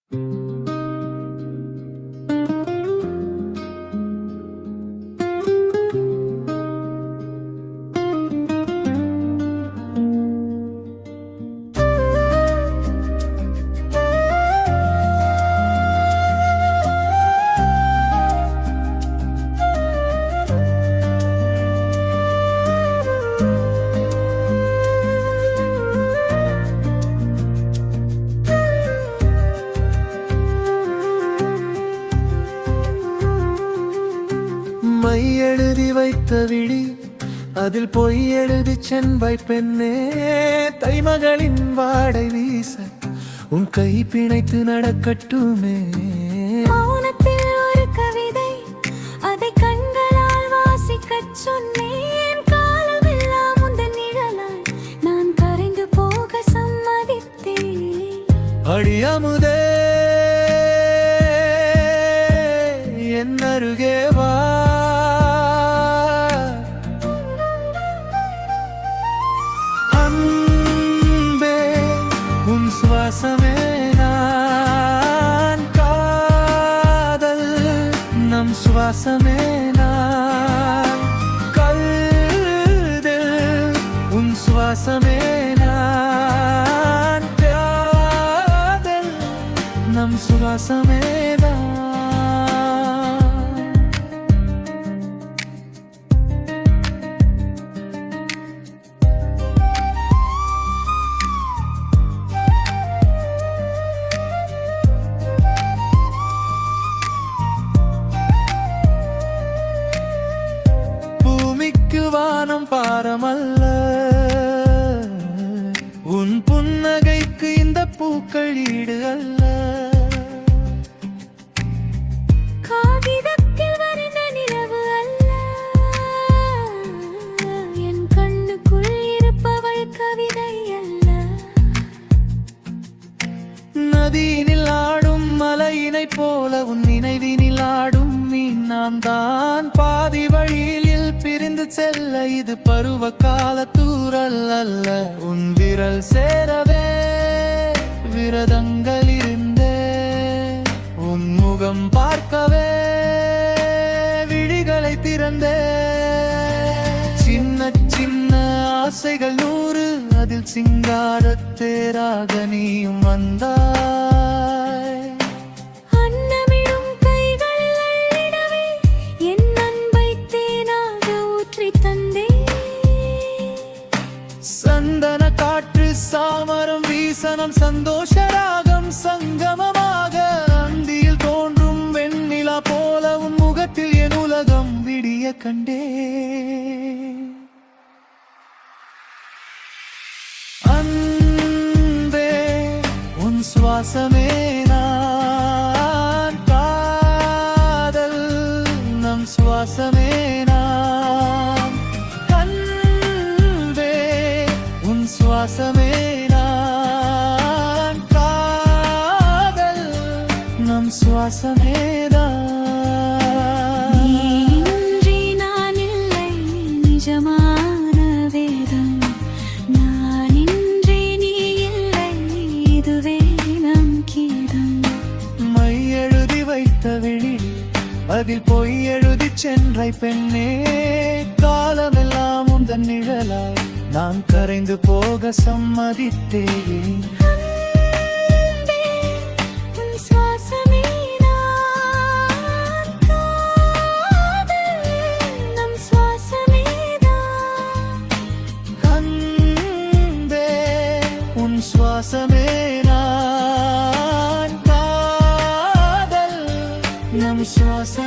My எழுதி வைத்த விழி அதில் பொய் எழுதி சென்பாய் பெண்ணே, தைமகளின் வாடை வீச உன் கை பிணைத்து நடக்கட்டுமே. மௌனத்தில் ஒரு கவிதை, அதை கண்களால் வாசிக்கச் சொன்னேன். காலமெல்லாம் உந்தன் நிழலாய் நான் கரைந்து போக சம்மதித்தேன். அடியமுதே என் அருகே வா, சுவாசமே நான், காதல் நம் சுவாசமே நான், கல்தில் உன் சுவாசமே நான், காதல் நம் சுவாசமே தான். வானம் பாரமல்ல, உன் புன்னகைக்கு இந்த பூக்கள் ஈடு அல்ல. காகிதத்தில் வரைந்த நிலவு அல்ல, என் கண்ணுக்குள் இருப்பவள் கவிதை அல்ல. நதியினில் ஆடும் மலையினை போல உன் நினைவினில் ஆடும் மீன் நான் தான். பாதி வழியில் பிரிந்து செல்ல இது பருவ கால தூரல் அல்ல. உன் விரல் சேரவே விரதங்கள் இருந்தே, உன் முகம் பார்க்கவே விழிகளை திறந்தே. சின்ன சின்ன ஆசைகள் 100, அதில் சிங்காரத் தேராக நீயும் வந்தாய். சந்தன காற்று சாமரம் வீசனம் சந்தோஷ ராகம் சங்கமமாக, அந்தியில் தோன்றும் வெண்ணிலா போல உன் முகத்தில் என் உலகம் விடிய கண்டே. அன்பே உன் சுவாசமே நான், காதல் நம் சுவாசமே நான், சுவாசமே நான், காதல் நம் சுவாசமே தான். நீ நான் இல்லை நிஜமான வேதம், நான் இன்றி நீ இல்லை இதுவே நம் கீதம். மை எழுதி வைத்த விழி அதில் பொய் எழுதி சென்றாய் பெண்ணே, காலமெல்லாம் உந்தன் நிழலாய் நான் கரைந்து போக சம்மதித்தேன். சுவாசமே நான், காதல் நம் சுவாசமே.